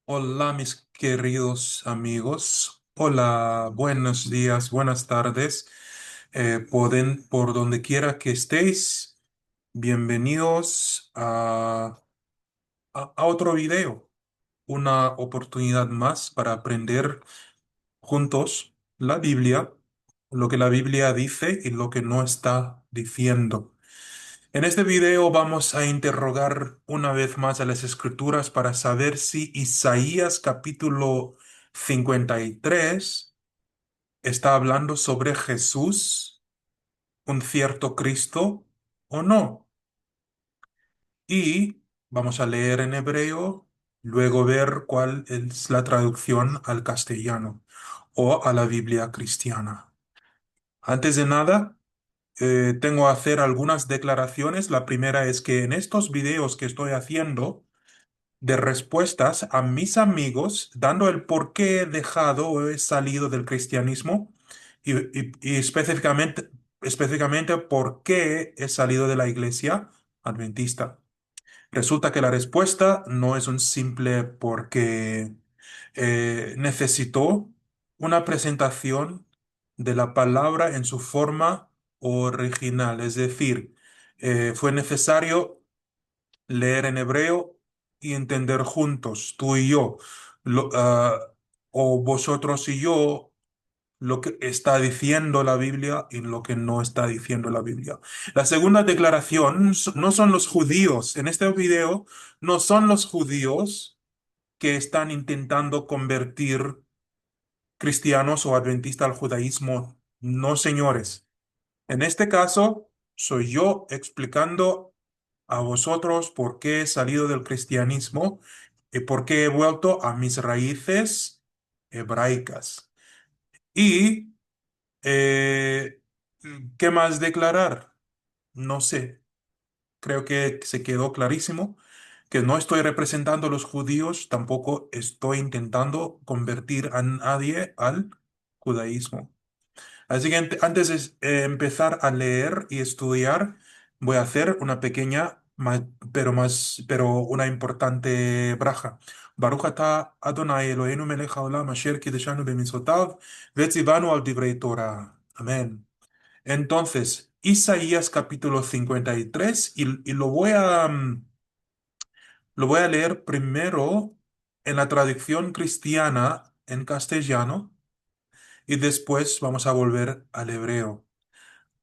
Hola, mis queridos amigos. Hola, buenos días, buenas tardes. Por donde quiera que estéis, bienvenidos a otro video. Una oportunidad más para aprender juntos la Biblia, lo que la Biblia dice y lo que no está diciendo. En este video vamos a interrogar una vez más a las Escrituras para saber si Isaías capítulo 53 está hablando sobre Jesús, un cierto Cristo, o no. Y vamos a leer en hebreo, luego ver cuál es la traducción al castellano o a la Biblia cristiana. Antes de nada, tengo que hacer algunas declaraciones. La primera es que en estos videos que estoy haciendo de respuestas a mis amigos, dando el por qué he dejado o he salido del cristianismo y específicamente por qué he salido de la iglesia adventista. Resulta que la respuesta no es un simple porque necesitó una presentación de la palabra en su forma original, es decir, fue necesario leer en hebreo y entender juntos, tú y yo, lo- ah, o vosotros y yo, lo que está diciendo la Biblia y lo que no está diciendo la Biblia. La segunda declaración no son los judíos. En este video no son los judíos que están intentando convertir cristianos o adventistas al judaísmo. No, señores. En este caso, soy yo explicando a vosotros por qué he salido del cristianismo y por qué he vuelto a mis raíces hebraicas. Y, eh, ¿qué más declarar? No sé. Creo que se quedó clarísimo que no estoy representando a los judíos, tampoco estoy intentando convertir a nadie al judaísmo. Así que antes de empezar a leer y estudiar, voy a hacer una pequeña, pero una importante braja. Baruch atah Adonai Eloheinu melech haolam asher kideshanu b'mitzvotav vetzivanu al divrei Torah. Amén. Entonces, Isaías capítulo 53, y lo voy a leer primero en la traducción cristiana en castellano y después vamos a volver al hebreo.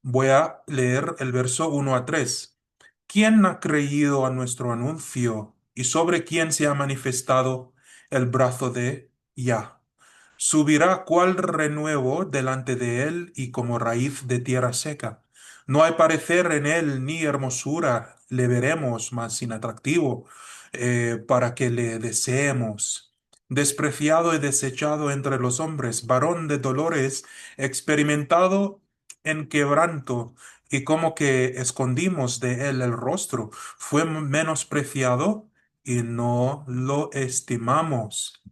Voy a leer el verso 1 a 3. ¿Quién ha creído a nuestro anuncio y sobre quién se ha manifestado el brazo de Yah? Subirá cual renuevo delante de él y como raíz de tierra seca. No hay parecer en él ni hermosura, le veremos más sin atractivo, para que le deseemos. Despreciado y desechado entre los hombres, varón de dolores, experimentado en quebranto, y como que escondimos de él el rostro, fue menospreciado y no lo estimamos.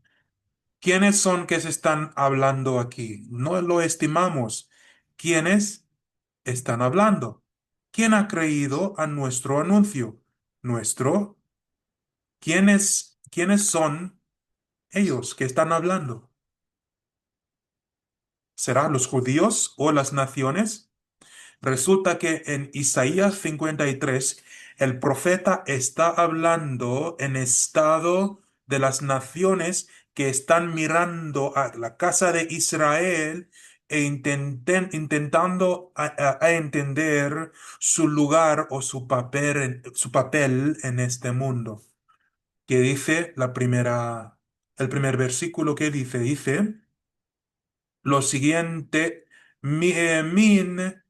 ¿Quiénes son que se están hablando aquí? No lo estimamos. ¿Quiénes están hablando? ¿Quién ha creído a nuestro anuncio? ¿Nuestro? ¿Quiénes son ellos que están hablando? ¿Será los judíos o las naciones? Resulta que en Isaías 53 el profeta está hablando en estado de las naciones que están mirando a la casa de Israel e intentando a entender su lugar o su papel en este mundo. ¿Qué dice el primer versículo que dice lo siguiente: Min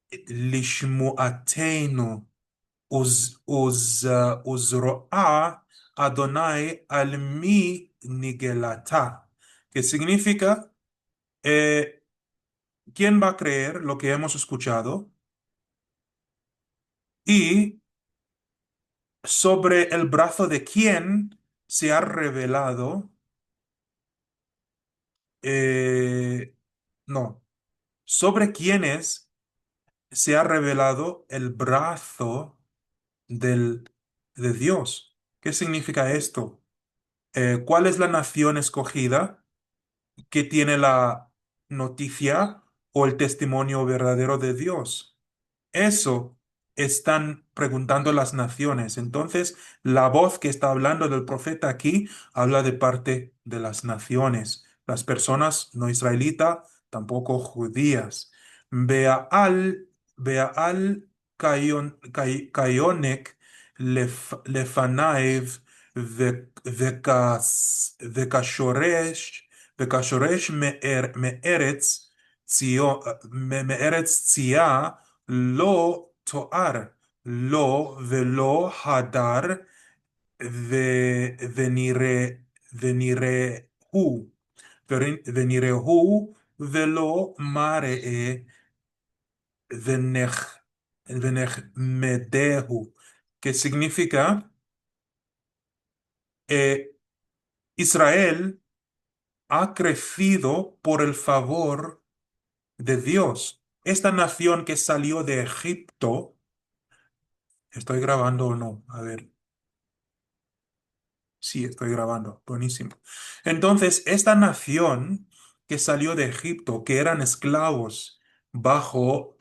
lishmu'atenu uzro'a Adonai al mi nigelata, que significa, eh, ¿quién va a creer lo que hemos escuchado? Y sobre el brazo de quién se ha revelado, no, sobre quiénes se ha revelado el brazo del, de Dios. ¿Qué significa esto? ¿Cuál es la nación escogida que tiene la noticia o el testimonio verdadero de Dios? Eso están preguntando las naciones. Entonces, la voz que está hablando del profeta aquí habla de parte de las naciones, las personas no israelitas, tampoco judías. Beaal Kayonek לפניו וכשורש מארץ צייה לא תואר, לא ולא הדר, ונראה, ונראהו, ונראהו ולא מראה, ונח, ונחמדהו, que significa eh, Israel ha crecido por el favor de Dios. Esta nación que salió de Egipto, ¿estoy grabando o no? A ver. Sí, estoy grabando. Buenísimo. Entonces, esta nación que salió de Egipto, que eran esclavos bajo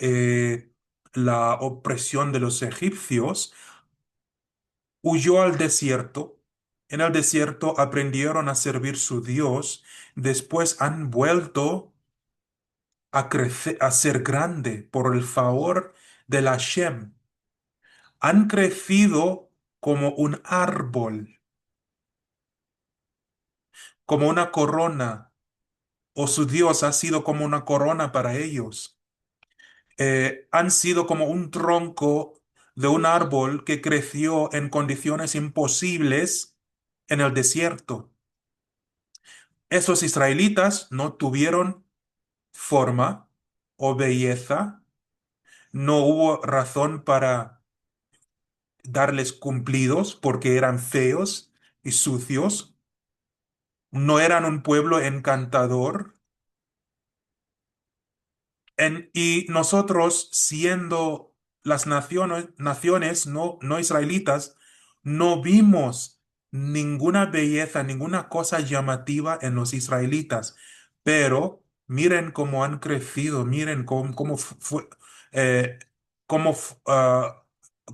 la opresión de los egipcios, huyó al desierto. En el desierto aprendieron a servir su Dios. Después han vuelto a crecer, a ser grande por el favor de la Hashem. Han crecido como un árbol, como una corona o su Dios ha sido como una corona para ellos. Han sido como un tronco de un árbol que creció en condiciones imposibles en el desierto. Esos israelitas no tuvieron forma o belleza, no hubo razón para darles cumplidos porque eran feos y sucios, no eran un pueblo encantador. Y nosotros, siendo las naciones no israelitas, no vimos ninguna belleza, ninguna cosa llamativa en los israelitas. Pero miren cómo han crecido, miren eh,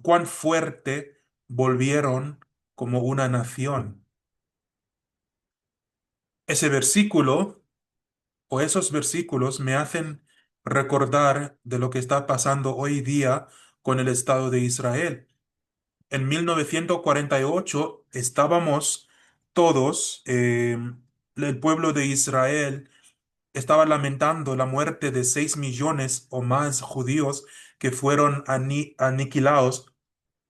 cuán fuerte volvieron como una nación. Ese versículo o esos versículos me hacen recordar de lo que está pasando hoy día con el Estado de Israel. En 1948 estábamos todos, el pueblo de Israel estaba lamentando la muerte de 6 millones o más judíos que fueron aniquilados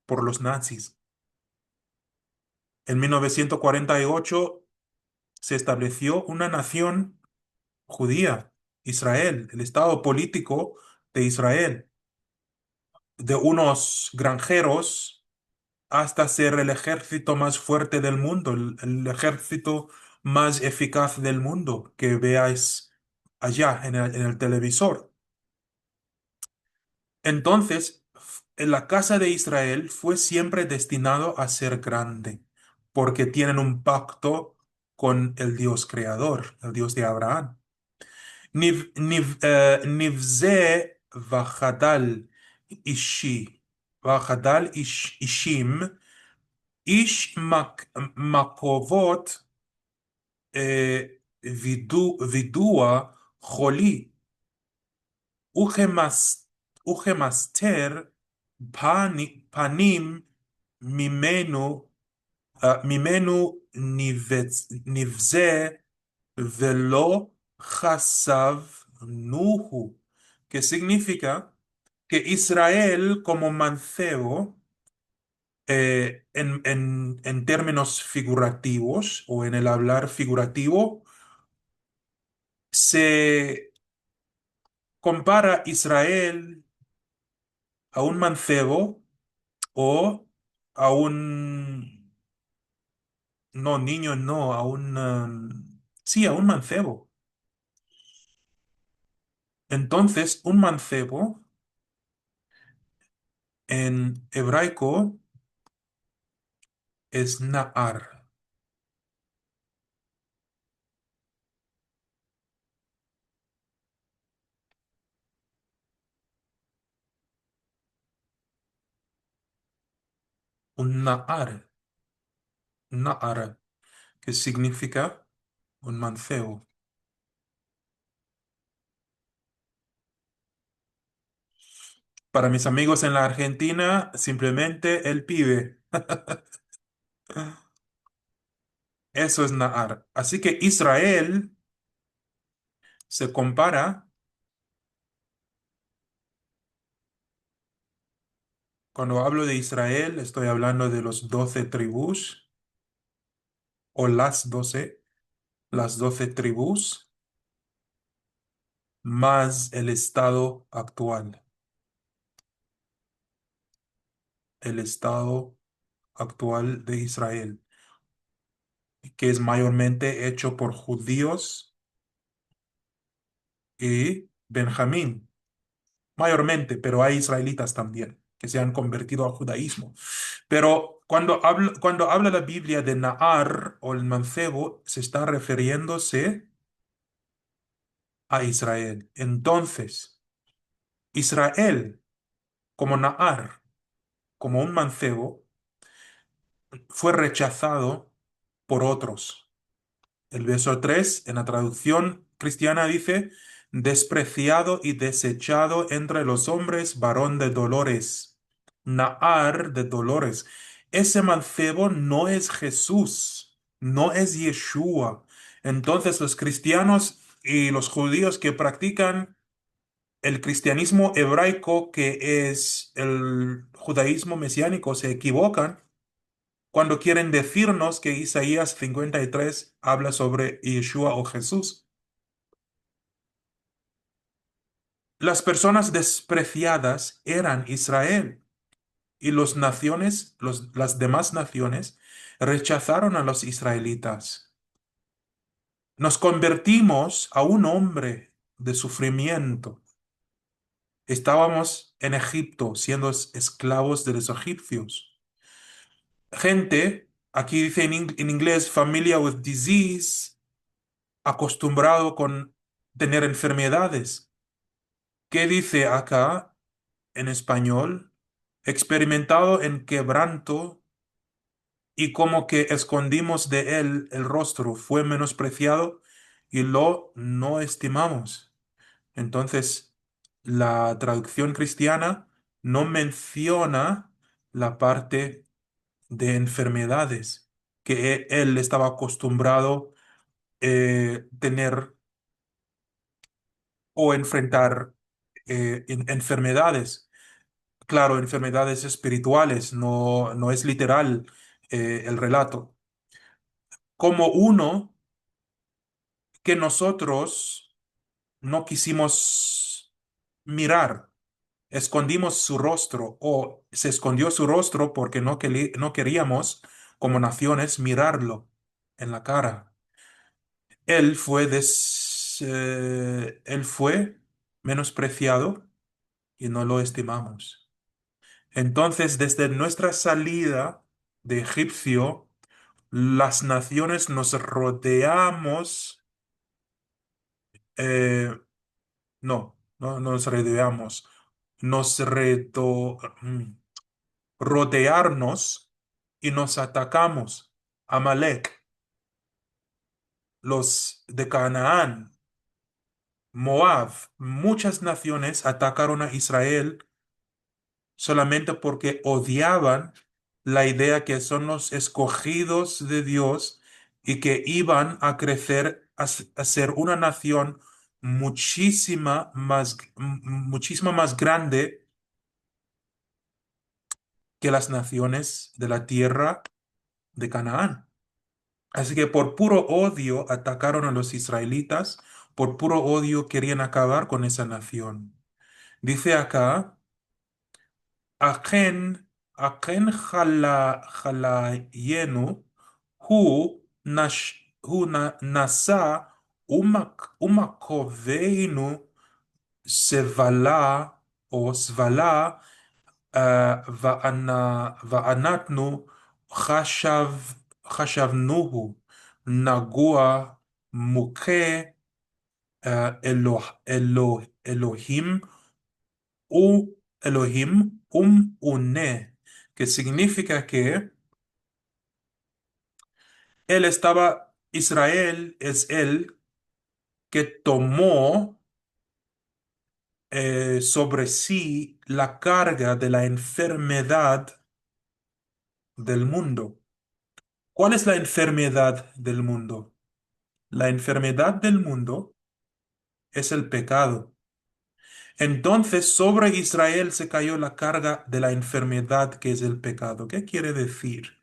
por los nazis. En 1948 se estableció una nación judía, Israel, el estado político de Israel, de unos granjeros hasta ser el ejército más fuerte del mundo, el ejército más eficaz del mundo que veáis allá en el televisor. Entonces, en la casa de Israel fue siempre destinado a ser grande, porque tienen un pacto con el Dios creador, el Dios de Abraham. נבזה וחדל אישי, וחדל אישים, איש מקובות וידוע חולי, וכמס, וכמסתר פנים ממנו, ממנו נבזה ולא חשבנוהו, que significa que Israel como mancebo, en términos figurativos o en el hablar figurativo, se compara Israel a un mancebo o a un, no, niño, no, a un, sí, a un mancebo. Entonces, un mancebo en hebraico es Na'ar. Un na'ar, na'ar, que significa un mancebo. Para mis amigos en la Argentina, simplemente el pibe. Eso es na'ar. Así que Israel se compara, cuando hablo de Israel, estoy hablando de los 12 tribus o las doce tribus, más el estado actual, el estado actual de Israel, que es mayormente hecho por judíos y Benjamín, mayormente, pero hay israelitas también que se han convertido al judaísmo. Pero cuando habla la Biblia de Nahar o el mancebo, se está refiriéndose a Israel. Entonces, Israel, como Nahar, como un mancebo, fue rechazado por otros. El verso 3 en la traducción cristiana dice, despreciado y desechado entre los hombres, varón de dolores. Nahar de dolores. Ese mancebo no es Jesús, no es Yeshua. Entonces los cristianos y los judíos que practican el cristianismo hebraico, que es el judaísmo mesiánico, se equivocan cuando quieren decirnos que Isaías 53 habla sobre Yeshua o Jesús. Las personas despreciadas eran Israel y las demás naciones rechazaron a los israelitas. Nos convertimos a un hombre de sufrimiento. Estábamos en Egipto siendo esclavos de los egipcios. Gente, aquí dice en inglés, familiar with disease, acostumbrado con tener enfermedades. ¿Qué dice acá en español? Experimentado en quebranto y como que escondimos de él el rostro, fue menospreciado y lo no estimamos. Entonces, la traducción cristiana no menciona la parte de enfermedades que él estaba acostumbrado tener o enfrentar enfermedades. Claro, enfermedades espirituales, no es literal el relato. Como uno que nosotros no quisimos mirar, escondimos su rostro o se escondió su rostro porque no queríamos como naciones mirarlo en la cara. Él fue menospreciado y no lo estimamos. Entonces, desde nuestra salida de Egipcio, las naciones nos rodeamos, eh, no nos rodeamos, nos rodearnos y nos atacamos. Amalek, los de Canaán, Moab, muchas naciones atacaron a Israel solamente porque odiaban la idea que son los escogidos de Dios y que iban a crecer a ser una nación muchísima más grande que las naciones de la tierra de Canaán. Así que por puro odio atacaron a los israelitas, por puro odio querían acabar con esa nación. Dice acá, אכן, אכן חליינו, הוא נשא ומקומנו סבלה או סבלה, ואנחנו חשב, חשבנוהו נגוע מוכה אלוהים הוא אלוהים ומעונה. que significa que Israel es el que tomó sobre sí la carga de la enfermedad del mundo. ¿Cuál es la enfermedad del mundo? La enfermedad del mundo es el pecado. Entonces sobre Israel se cayó la carga de la enfermedad que es el pecado. ¿Qué quiere decir?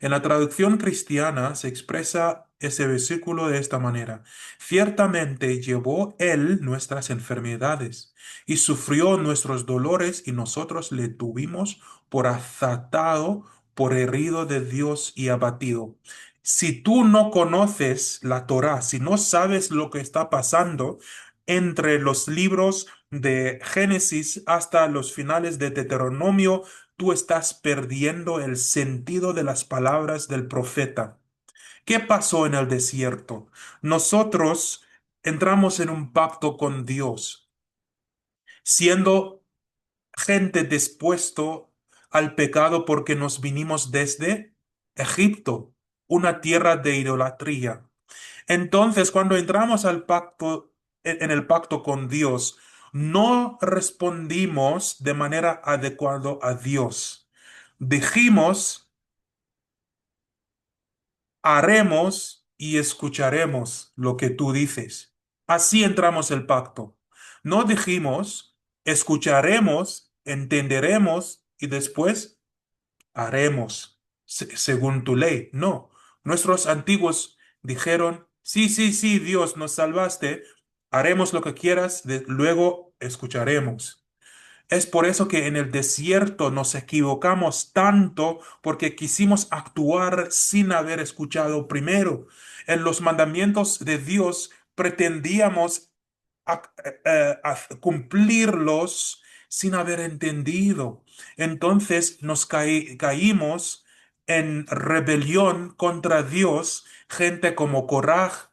En la traducción cristiana se expresa ese versículo de esta manera. Ciertamente llevó Él nuestras enfermedades y sufrió nuestros dolores y nosotros le tuvimos por azotado, por herido de Dios y abatido. Si tú no conoces la Torá, si no sabes lo que está pasando entre los libros de Génesis hasta los finales de Deuteronomio, tú estás perdiendo el sentido de las palabras del profeta. ¿Qué pasó en el desierto? Nosotros entramos en un pacto con Dios, siendo gente dispuesto al pecado porque nos vinimos desde Egipto, una tierra de idolatría. Entonces, cuando entramos al pacto, en el pacto con Dios, no respondimos de manera adecuada a Dios. Dijimos, haremos y escucharemos lo que tú dices. Así entramos el pacto. No dijimos, escucharemos, entenderemos y después haremos según tu ley. No, nuestros antiguos dijeron, sí, sí, sí, Dios, nos salvaste, haremos lo que quieras, luego escucharemos. Es por eso que en el desierto nos equivocamos tanto porque quisimos actuar sin haber escuchado primero. En los mandamientos de Dios pretendíamos cumplirlos sin haber entendido. Entonces nos caímos en rebelión contra Dios, gente como Coraj,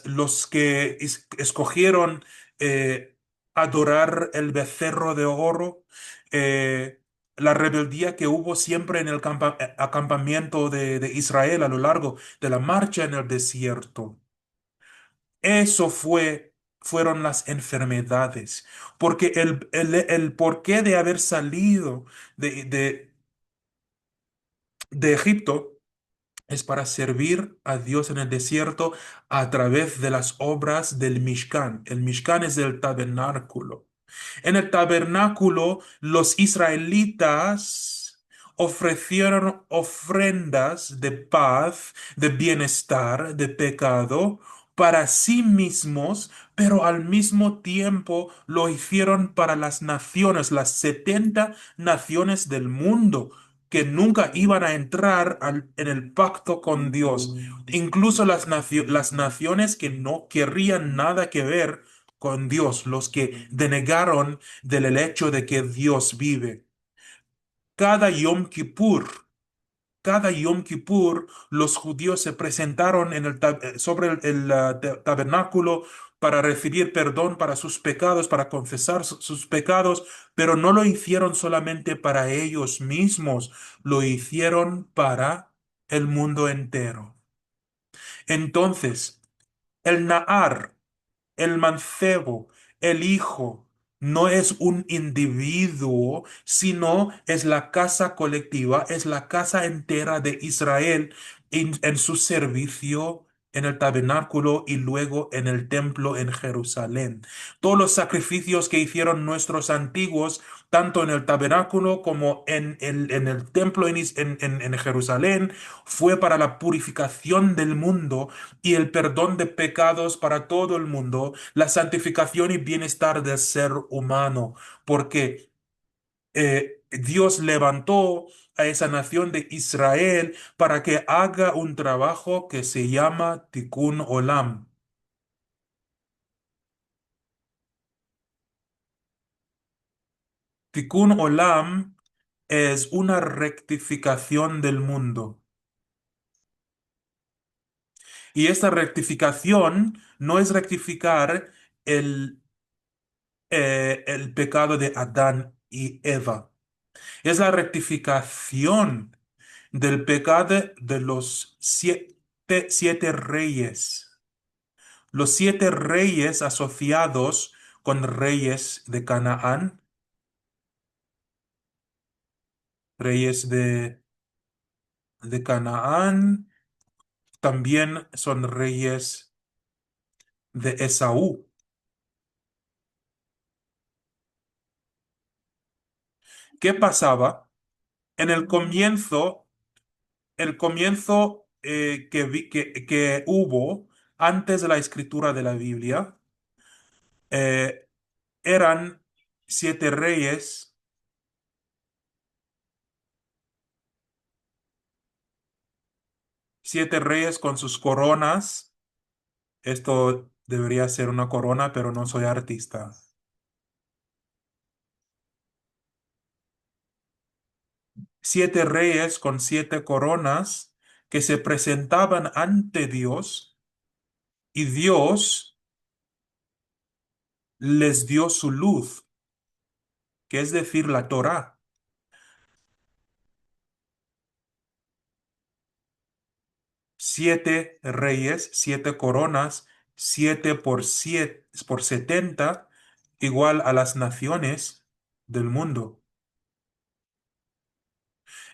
los que escogieron eh, adorar el becerro de oro, la rebeldía que hubo siempre en el acampamiento de Israel a lo largo de la marcha en el desierto. Eso fueron las enfermedades, porque el porqué de haber salido de, de, de Egipto es para servir a Dios en el desierto a través de las obras del Mishkan. El Mishkan es el tabernáculo. En el tabernáculo, los israelitas ofrecieron ofrendas de paz, de bienestar, de pecado para sí mismos, pero al mismo tiempo lo hicieron para las naciones, las 70 naciones del mundo que nunca iban a entrar en el pacto con Dios. Incluso las naciones que no querrían nada que ver con Dios, los que denegaron del hecho de que Dios vive. Cada Yom Kippur, cada Yom Kippur, los judíos se presentaron sobre el tabernáculo para recibir perdón para sus pecados, para confesar sus pecados, pero no lo hicieron solamente para ellos mismos, lo hicieron para el mundo entero. Entonces, el Nahar, el mancebo, el hijo, no es un individuo, sino es la casa colectiva, es la casa entera de Israel en su servicio en el tabernáculo y luego en el templo en Jerusalén. Todos los sacrificios que hicieron nuestros antiguos, tanto en el tabernáculo como en el templo en Jerusalén, fue para la purificación del mundo y el perdón de pecados para todo el mundo, la santificación y bienestar del ser humano, porque Dios levantó a esa nación de Israel para que haga un trabajo que se llama Tikkun Olam. Tikkun Olam es una rectificación del mundo. Y esta rectificación no es rectificar el pecado de Adán y Eva. Es la rectificación del pecado de los siete reyes. Los siete reyes asociados con reyes de Canaán, reyes de Canaán, también son reyes de Esaú. ¿Qué pasaba? En el comienzo que hubo antes de la escritura de la Biblia, eh, eran siete reyes, siete reyes con sus coronas. Esto debería ser una corona, pero no soy artista. Siete reyes con siete coronas que se presentaban ante Dios y Dios les dio su luz, que es decir, la Torá. Siete reyes, siete coronas, siete por 70, igual a las naciones del mundo.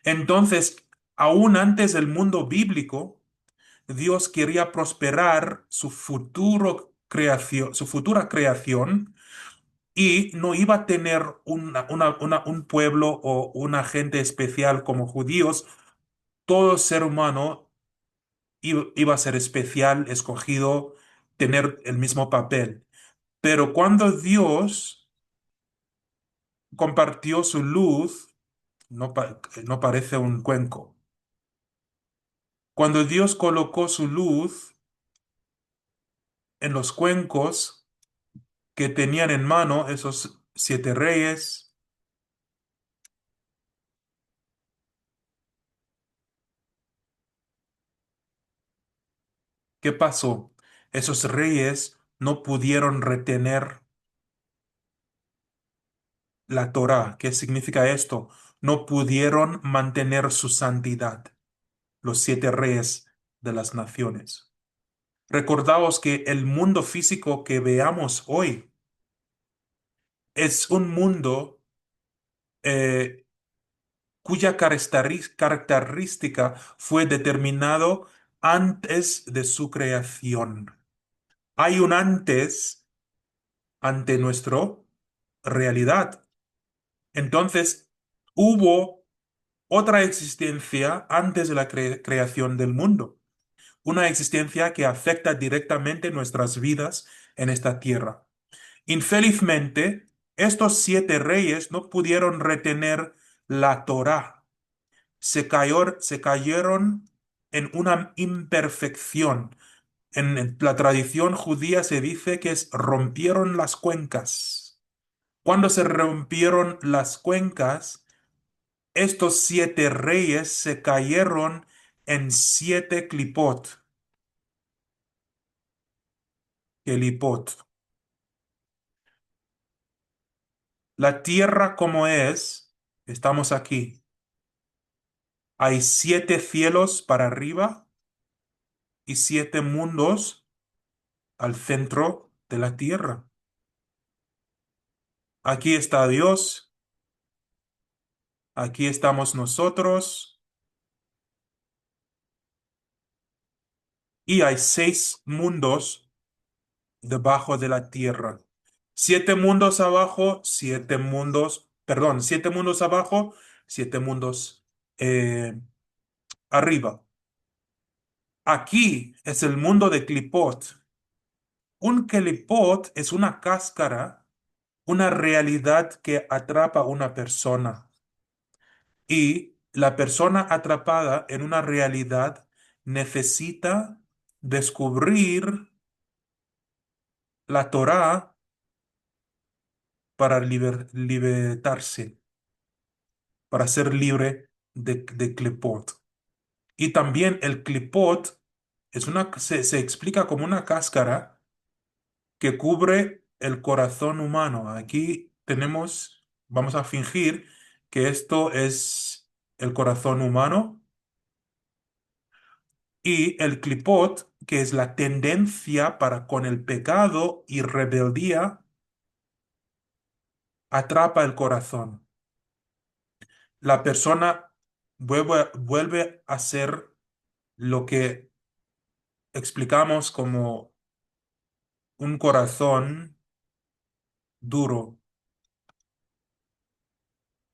Entonces, aún antes del mundo bíblico, Dios quería prosperar su futura creación y no iba a tener un pueblo o una gente especial como judíos. Todo ser humano iba a ser especial, escogido, tener el mismo papel. Pero cuando Dios compartió su luz, no parece un cuenco. Cuando Dios colocó su luz en los cuencos que tenían en mano esos siete reyes, ¿qué pasó? Esos reyes no pudieron retener la Torá. ¿Qué significa esto? No pudieron mantener su santidad, los siete reyes de las naciones. Recordaos que el mundo físico que veamos hoy es un mundo eh, cuya característica fue determinado antes de su creación. Hay un antes ante nuestra realidad. Entonces, hubo otra existencia antes de la creación del mundo, una existencia que afecta directamente nuestras vidas en esta tierra. Infelizmente, estos siete reyes no pudieron retener la Torá. Se cayeron en una imperfección. En la tradición judía se dice que rompieron las cuencas. Cuando se rompieron las cuencas, estos siete reyes se cayeron en siete clipot. Kelipot. La tierra como es, estamos aquí. Hay siete cielos para arriba y siete mundos al centro de la tierra. Aquí está Dios, aquí estamos nosotros y hay seis mundos debajo de la tierra. Siete mundos abajo, siete mundos abajo, siete mundos arriba. Aquí es el mundo de Clipot. Un Clipot es una cáscara, una realidad que atrapa a una persona. Y la persona atrapada en una realidad necesita descubrir la Torá para libertarse, para ser libre de Clipot. Y también el Clipot se explica como una cáscara que cubre el corazón humano. Aquí vamos a fingir que esto es el corazón humano, y el clipot, que es la tendencia para con el pecado y rebeldía, atrapa el corazón. La persona vuelve a ser lo que explicamos como un corazón duro.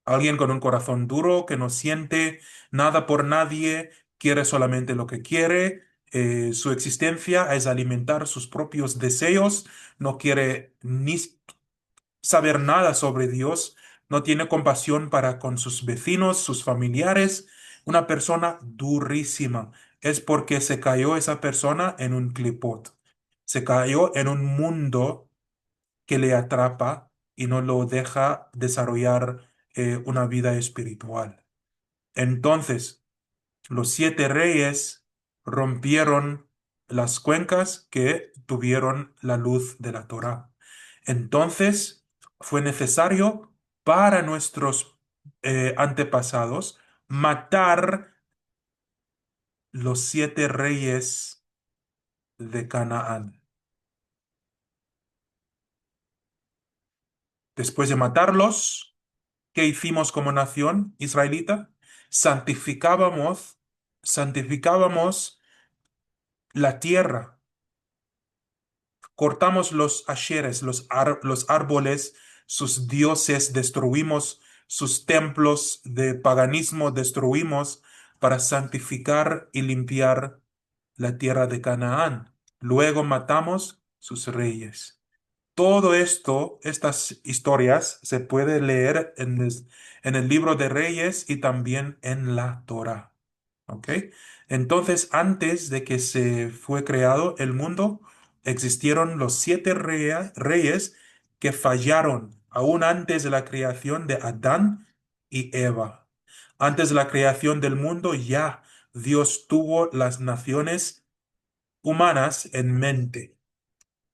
Alguien con un corazón duro que no siente nada por nadie, quiere solamente lo que quiere. Su existencia es alimentar sus propios deseos, no quiere ni saber nada sobre Dios, no tiene compasión para con sus vecinos, sus familiares. Una persona durísima. Es porque se cayó esa persona en un clipot. Se cayó en un mundo que le atrapa y no lo deja desarrollar una vida espiritual. Entonces, los siete reyes rompieron las cuencas que tuvieron la luz de la Torá. Entonces, fue necesario para nuestros antepasados matar los siete reyes de Canaán. Después de matarlos, ¿qué hicimos como nación israelita? Santificábamos, santificábamos la tierra. Cortamos los asheres, los árboles, sus dioses, destruimos sus templos de paganismo, destruimos para santificar y limpiar la tierra de Canaán. Luego matamos sus reyes. Todo esto, estas historias, se puede leer en el libro de Reyes y también en la Torá. ¿Ok? Entonces, antes de que se fue creado el mundo, existieron los siete reyes que fallaron aún antes de la creación de Adán y Eva. Antes de la creación del mundo, ya Dios tuvo las naciones humanas en mente.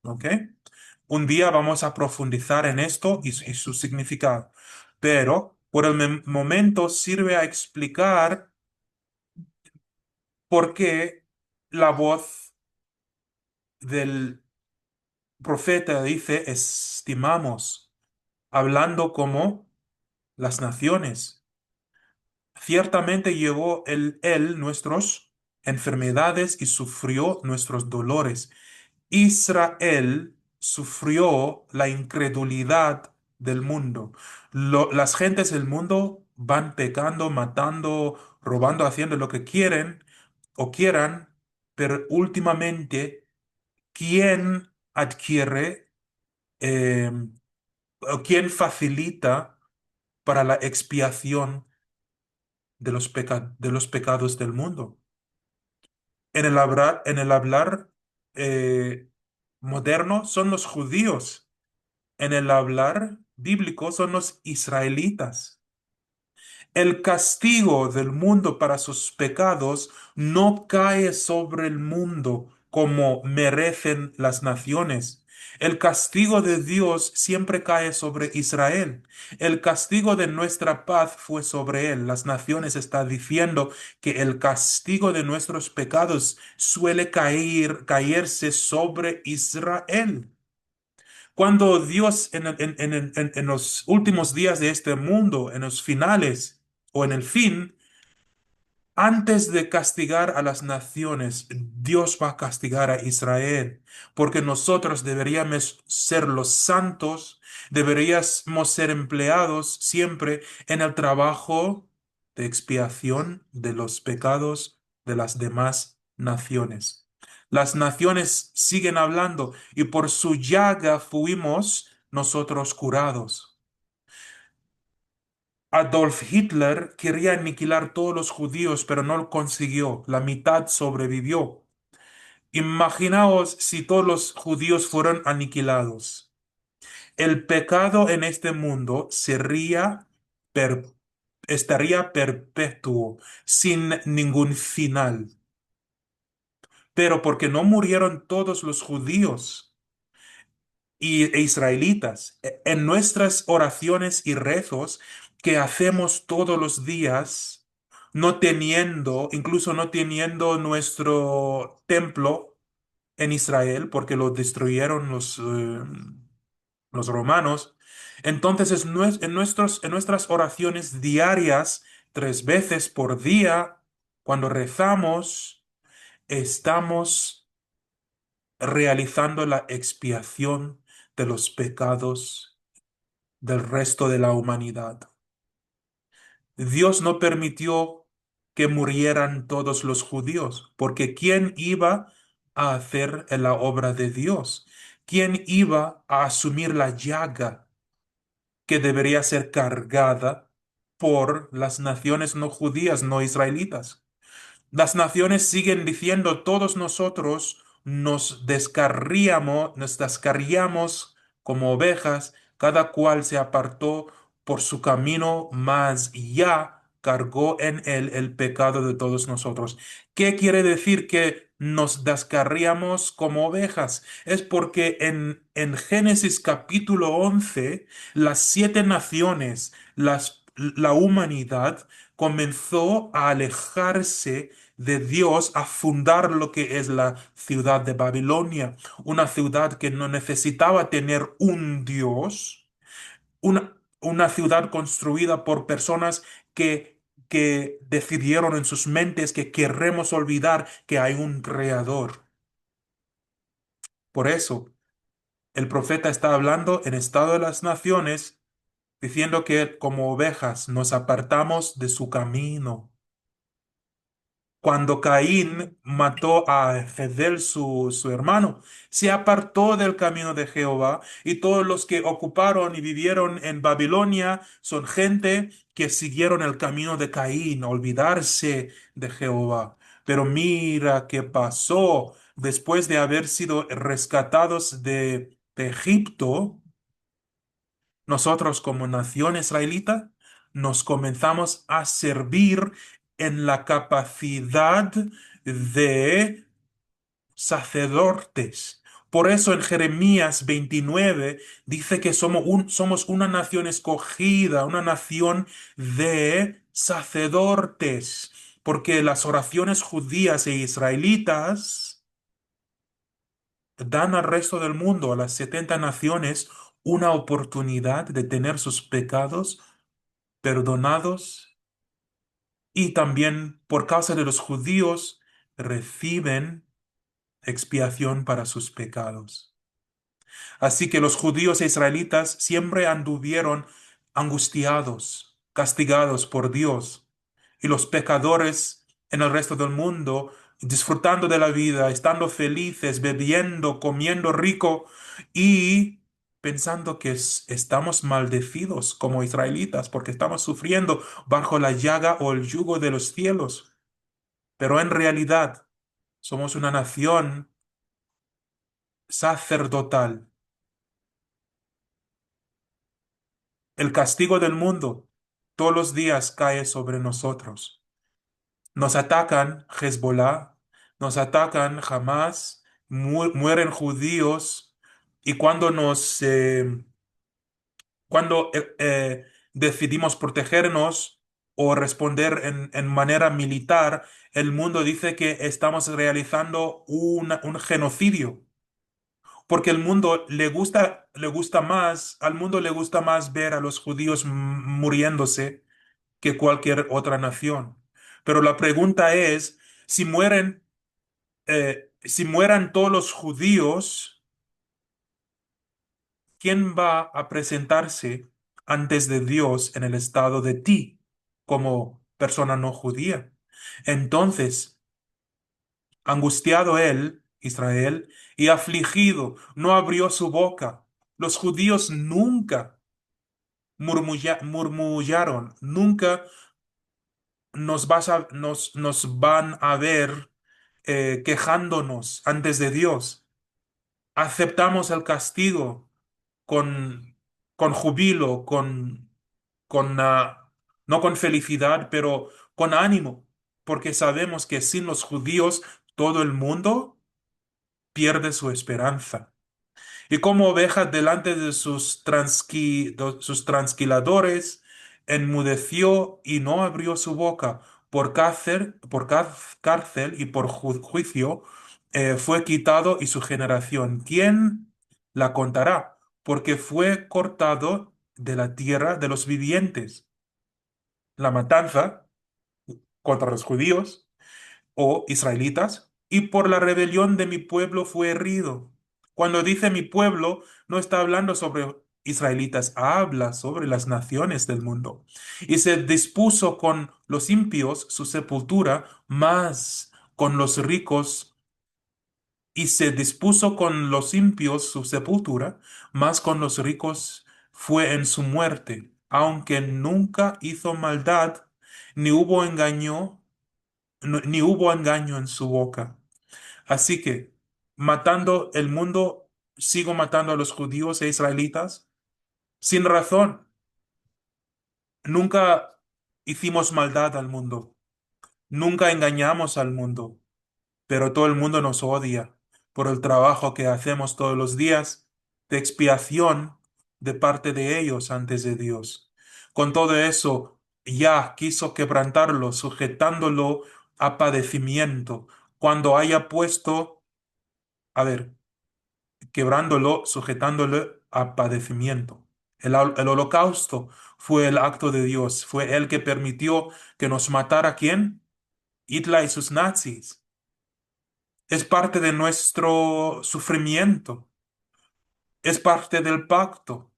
¿Ok? Un día vamos a profundizar en esto y su significado, pero por el momento sirve a explicar por qué la voz del profeta dice estimamos, hablando como las naciones. Ciertamente llevó él nuestras enfermedades y sufrió nuestros dolores. Israel sufrió la incredulidad del mundo. Las gentes del mundo van pecando, matando, robando, haciendo lo que quieren o quieran, pero últimamente, ¿quién adquiere eh, o quién facilita para la expiación de de los pecados del mundo? En el hablar eh, moderno son los judíos. En el hablar bíblico son los israelitas. El castigo del mundo para sus pecados no cae sobre el mundo como merecen las naciones. El castigo de Dios siempre cae sobre Israel. El castigo de nuestra paz fue sobre él. Las naciones están diciendo que el castigo de nuestros pecados suele caerse sobre Israel. Cuando Dios en los últimos días de este mundo, en los finales o en el fin, antes de castigar a las naciones, Dios va a castigar a Israel, porque nosotros deberíamos ser los santos, deberíamos ser empleados siempre en el trabajo de expiación de los pecados de las demás naciones. Las naciones siguen hablando y por su llaga fuimos nosotros curados. Adolf Hitler quería aniquilar todos los judíos, pero no lo consiguió. La mitad sobrevivió. Imaginaos si todos los judíos fueran aniquilados. El pecado en este mundo per- estaría perpetuo, sin ningún final. Pero porque no murieron todos los judíos e israelitas, en nuestras oraciones y rezos, que hacemos todos los días, no teniendo, incluso no teniendo nuestro templo en Israel, porque lo destruyeron los romanos. Entonces, en nuestras oraciones diarias, 3 veces por día, cuando rezamos, estamos realizando la expiación de los pecados del resto de la humanidad. Dios no permitió que murieran todos los judíos, porque ¿quién iba a hacer la obra de Dios? ¿Quién iba a asumir la llaga que debería ser cargada por las naciones no judías, no israelitas? Las naciones siguen diciendo, todos nosotros nos descarriamos como ovejas, cada cual se apartó por su camino, mas ya cargó en él el pecado de todos nosotros. ¿Qué quiere decir que nos descarriamos como ovejas? Es porque en Génesis capítulo 11 las 7 naciones, la humanidad, comenzó a alejarse de Dios, a fundar lo que es la ciudad de Babilonia, una ciudad que no necesitaba tener un Dios, una ciudad construida por personas que decidieron en sus mentes que queremos olvidar que hay un creador. Por eso, el profeta está hablando en estado de las naciones, diciendo que como ovejas nos apartamos de su camino. Cuando Caín mató a Gedel, su hermano, se apartó del camino de Jehová, y todos los que ocuparon y vivieron en Babilonia son gente que siguieron el camino de Caín, a olvidarse de Jehová. Pero mira qué pasó después de haber sido rescatados de Egipto. Nosotros como nación israelita nos comenzamos a servir en la capacidad de sacerdotes. Por eso en Jeremías 29 dice que somos una nación escogida, una nación de sacerdotes, porque las oraciones judías e israelitas dan al resto del mundo, a las 70 naciones, una oportunidad de tener sus pecados perdonados, y también por causa de los judíos reciben expiación para sus pecados. Así que los judíos e israelitas siempre anduvieron angustiados, castigados por Dios, y los pecadores en el resto del mundo disfrutando de la vida, estando felices, bebiendo, comiendo rico y pensando que estamos maldecidos como israelitas porque estamos sufriendo bajo la llaga o el yugo de los cielos. Pero en realidad somos una nación sacerdotal. El castigo del mundo todos los días cae sobre nosotros. Nos atacan Hezbollah, nos atacan Hamas, mueren judíos, y cuando decidimos protegernos o responder en manera militar, el mundo dice que estamos realizando un genocidio. Porque al mundo le gusta más ver a los judíos muriéndose que cualquier otra nación. Pero la pregunta es, si si mueran todos los judíos, ¿quién va a presentarse antes de Dios en el estado de ti como persona no judía? Entonces, angustiado él, Israel, y afligido, no abrió su boca. Los judíos nunca murmullaron, nunca nos van a ver quejándonos antes de Dios. Aceptamos el castigo con, con jubilo, no con felicidad, pero con ánimo, porque sabemos que sin los judíos todo el mundo pierde su esperanza. Y como ovejas delante de sus transquiladores, enmudeció y no abrió su boca cárcel y por juicio, fue quitado y su generación. ¿Quién la contará? Porque fue cortado de la tierra de los vivientes. La matanza contra los judíos o israelitas, y por la rebelión de mi pueblo fue herido. Cuando dice mi pueblo, no está hablando sobre israelitas, habla sobre las naciones del mundo. Y se dispuso con los impíos su sepultura, más con los ricos, y se dispuso con los impios su sepultura, más con los ricos fue en su muerte, aunque nunca hizo maldad, ni hubo engaño, ni hubo engaño en su boca. Así que, matando el mundo, sigo matando a los judíos e israelitas sin razón. Nunca hicimos maldad al mundo, nunca engañamos al mundo, pero todo el mundo nos odia por el trabajo que hacemos todos los días de expiación de parte de ellos antes de Dios. Con todo eso, ya quiso quebrantarlo, sujetándolo a padecimiento, cuando haya puesto, a ver, quebrándolo, sujetándolo a padecimiento. El holocausto fue el acto de Dios, fue el que permitió que nos matara ¿quién? Hitler y sus nazis. Es parte de nuestro sufrimiento, es parte del pacto.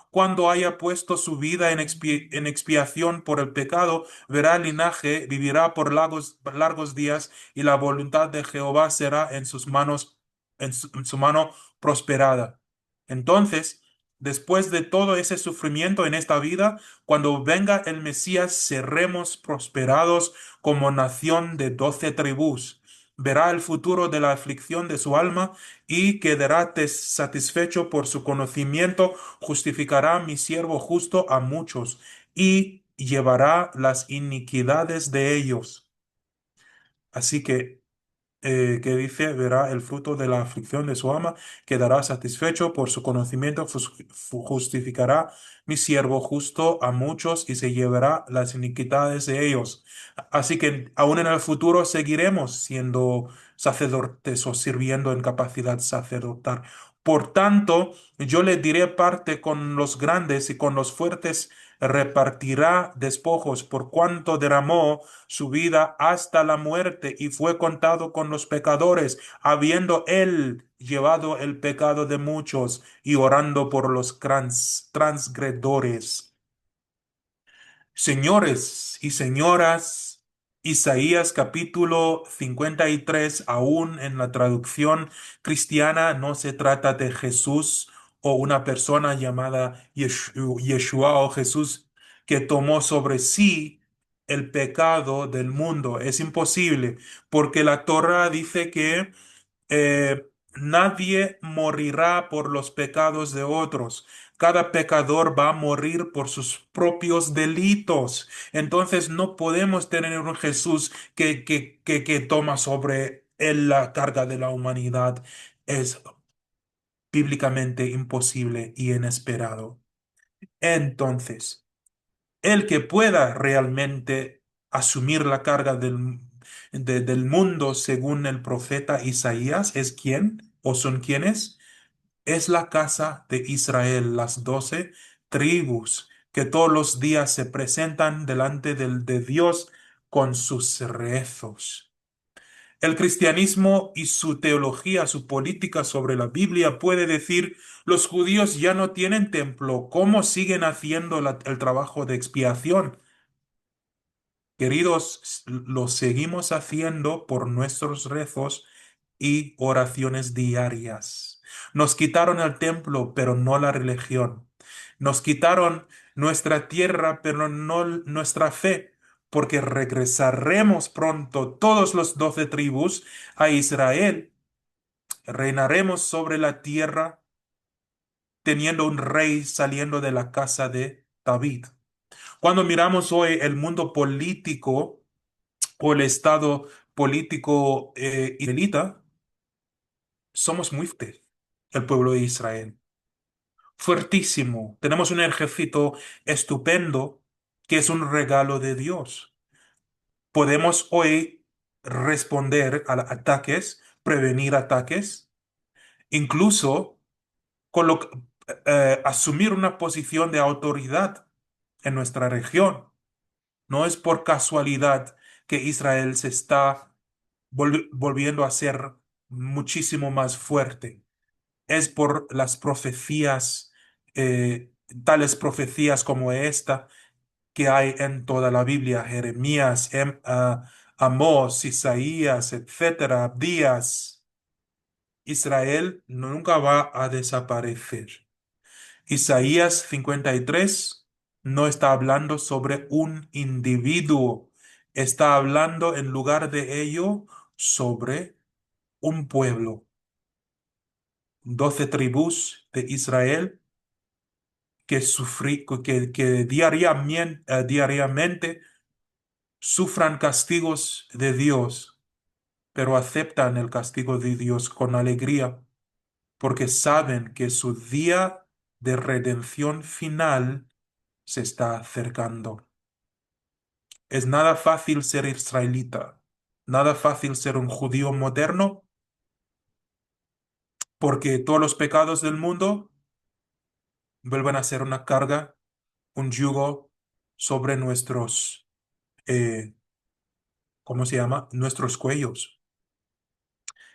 Cuando haya puesto su vida en expiación por el pecado, verá el linaje, vivirá por largos días, y la voluntad de Jehová será en sus manos, en su mano prosperada. Entonces, después de todo ese sufrimiento en esta vida, cuando venga el Mesías, seremos prosperados como nación de 12 tribus. Verá el futuro de la aflicción de su alma y quedará satisfecho por su conocimiento. Justificará mi siervo justo a muchos y llevará las iniquidades de ellos. Así que dice, verá el fruto de la aflicción de su alma, quedará satisfecho por su conocimiento, justificará mi siervo justo a muchos y se llevará las iniquidades de ellos. Así que aún en el futuro seguiremos siendo sacerdotes o sirviendo en capacidad sacerdotal. Por tanto, yo le diré parte con los grandes y con los fuertes repartirá despojos por cuanto derramó su vida hasta la muerte y fue contado con los pecadores, habiendo él llevado el pecado de muchos y orando por los transgredores. Señores y señoras, Isaías capítulo 53, aún en la traducción cristiana, no se trata de Jesús o una persona llamada Yeshua o Jesús que tomó sobre sí el pecado del mundo. Es imposible, porque la Torá dice que nadie morirá por los pecados de otros. Cada pecador va a morir por sus propios delitos. Entonces no podemos tener un Jesús que toma sobre él la carga de la humanidad. Es bíblicamente imposible y inesperado. Entonces, el que pueda realmente asumir la carga del mundo según el profeta Isaías es quién o son quienes es la casa de Israel, las 12 tribus que todos los días se presentan delante de Dios con sus rezos. El cristianismo y su teología, su política sobre la Biblia puede decir, los judíos ya no tienen templo, ¿cómo siguen haciendo el trabajo de expiación? Queridos, lo seguimos haciendo por nuestros rezos y oraciones diarias. Nos quitaron el templo, pero no la religión. Nos quitaron nuestra tierra, pero no nuestra fe, porque regresaremos pronto todos los 12 tribus a Israel. Reinaremos sobre la tierra teniendo un rey saliendo de la casa de David. Cuando miramos hoy el mundo político, o el estado político israelita, somos muy fuertes, el pueblo de Israel. Fuertísimo. Tenemos un ejército estupendo, que es un regalo de Dios. Podemos hoy responder a ataques, prevenir ataques, incluso colo- asumir una posición de autoridad en nuestra región. No es por casualidad que Israel se está volviendo a ser muchísimo más fuerte. Es por las profecías, eh, tales profecías como esta que hay en toda la Biblia: Jeremías, Amós, Isaías, etcétera, Abdías. Israel nunca va a desaparecer. Isaías 53 no está hablando sobre un individuo, está hablando en lugar de ello sobre un pueblo, 12 tribus de Israel que diariamente sufran castigos de Dios, pero aceptan el castigo de Dios con alegría, porque saben que su día de redención final se está acercando. Es nada fácil ser israelita, nada fácil ser un judío moderno, porque todos los pecados del mundo vuelven a ser una carga, un yugo sobre nuestros, eh, ¿cómo se llama? Nuestros cuellos.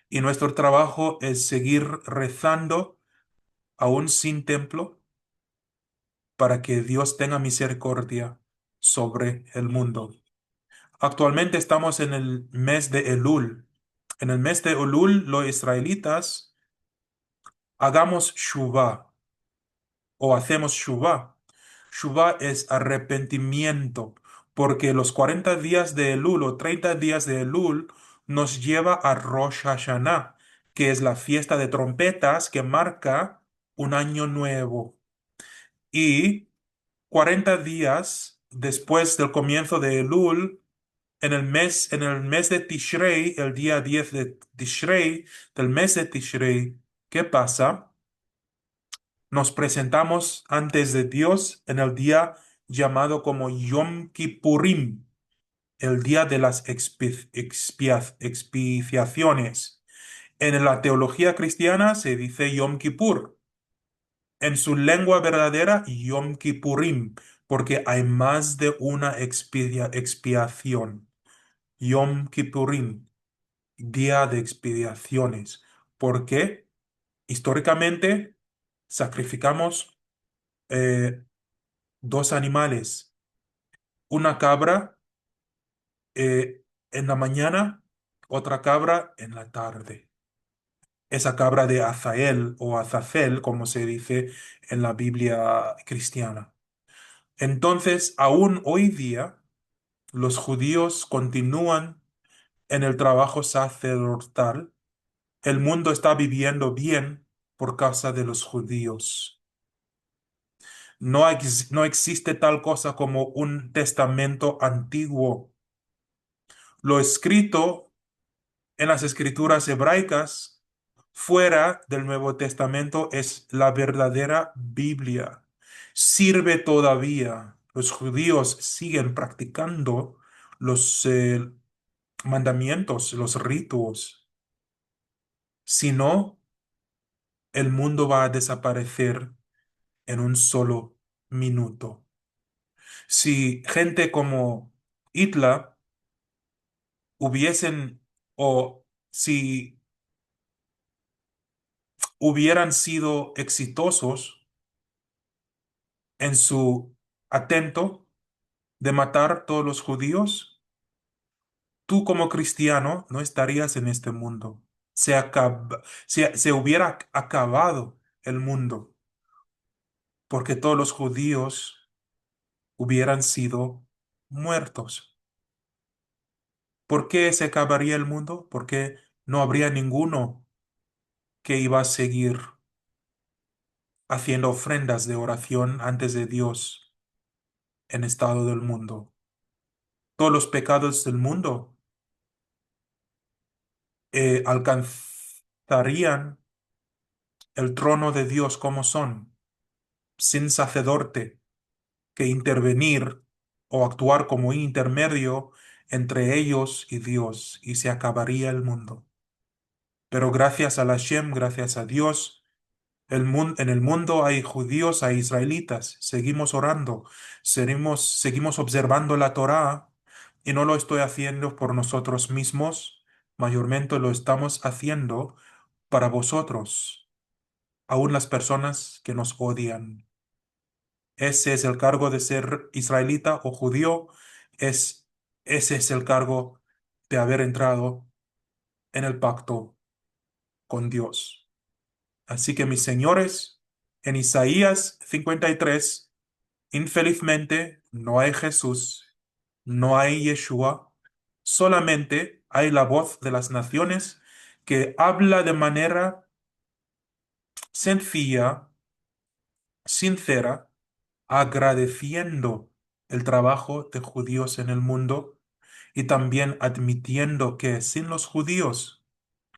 Y nuestro trabajo es seguir rezando, aún sin templo, para que Dios tenga misericordia sobre el mundo. Actualmente estamos en el mes de Elul. En el mes de Elul, los israelitas hagamos Shuvah o hacemos Shuvah. Shuvah es arrepentimiento, porque los 40 días de Elul o 30 días de Elul nos lleva a Rosh Hashanah, que es la fiesta de trompetas que marca un año nuevo. Y 40 días después del comienzo de Elul, en el mes de Tishrei, el día 10 de Tishrei, del mes de Tishrei, ¿qué pasa? Nos presentamos antes de Dios en el día llamado como Yom Kippurim, el día de las expiaciones. En la teología cristiana se dice Yom Kippur. En su lengua verdadera, Yom Kippurim, porque hay más de una expiación. Yom Kippurim, día de expiaciones. Porque históricamente sacrificamos eh, dos animales, una cabra en la mañana, otra cabra en la tarde. Esa cabra de Azael o Azazel, como se dice en la Biblia cristiana. Entonces, aún hoy día, los judíos continúan en el trabajo sacerdotal. El mundo está viviendo bien por causa de los judíos. No existe tal cosa como un testamento antiguo. Lo escrito en las escrituras hebraicas fuera del Nuevo Testamento es la verdadera Biblia. Sirve todavía. Los judíos siguen practicando los mandamientos, los ritos. Si no, el mundo va a desaparecer en un solo minuto. Si gente como Hitler hubiesen o si hubieran sido exitosos en su atento de matar todos los judíos, tú como cristiano no estarías en este mundo. Se hubiera acabado el mundo porque todos los judíos hubieran sido muertos. ¿Por qué se acabaría el mundo? Porque no habría ninguno que iba a seguir haciendo ofrendas de oración antes de Dios en estado del mundo. Todos los pecados del mundo alcanzarían el trono de Dios como son, sin sacerdote que intervenir o actuar como intermedio entre ellos y Dios, y se acabaría el mundo. Pero gracias a la Hashem, gracias a Dios, en el mundo hay judíos, hay israelitas. Seguimos orando, seguimos observando la Torá, y no lo estoy haciendo por nosotros mismos, mayormente lo estamos haciendo para vosotros, aún las personas que nos odian. Ese es el cargo de ser israelita o judío, es, ese es el cargo de haber entrado en el pacto con Dios. Así que mis señores, en Isaías 53, infelizmente no hay Jesús, no hay Yeshua, solamente hay la voz de las naciones que habla de manera sencilla, sincera, agradeciendo el trabajo de judíos en el mundo y también admitiendo que sin los judíos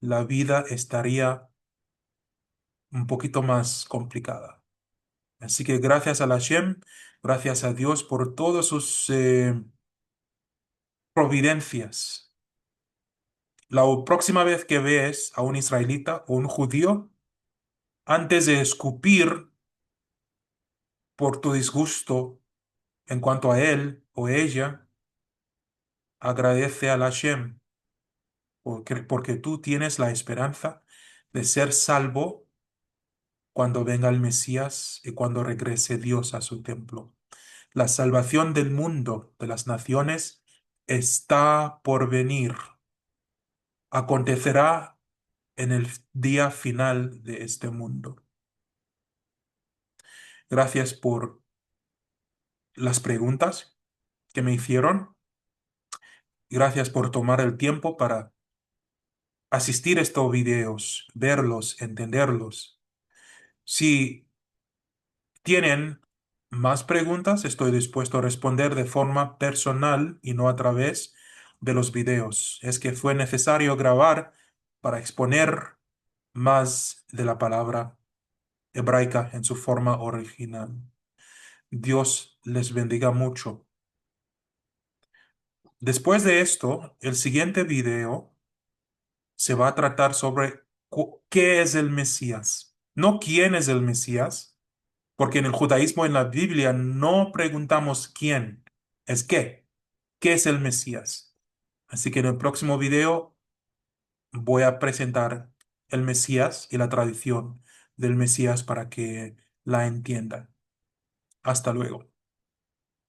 la vida estaría un poquito más complicada. Así que gracias a la Hashem, gracias a Dios por todas sus providencias. La próxima vez que ves a un israelita o un judío, antes de escupir por tu disgusto en cuanto a él o ella, agradece a la Hashem porque tú tienes la esperanza de ser salvo cuando venga el Mesías y cuando regrese Dios a su templo. La salvación del mundo, de las naciones, está por venir. Acontecerá en el día final de este mundo. Gracias por las preguntas que me hicieron. Gracias por tomar el tiempo para asistir a estos videos, verlos, entenderlos. Si tienen más preguntas, estoy dispuesto a responder de forma personal y no a través de los videos. Es que fue necesario grabar para exponer más de la palabra hebraica en su forma original. Dios les bendiga mucho. Después de esto, el siguiente video se va a tratar sobre qué es el Mesías, no quién es el Mesías, porque en el judaísmo, en la Biblia, no preguntamos quién, es qué es el Mesías. Así que en el próximo video voy a presentar el Mesías y la tradición del Mesías para que la entiendan. Hasta luego.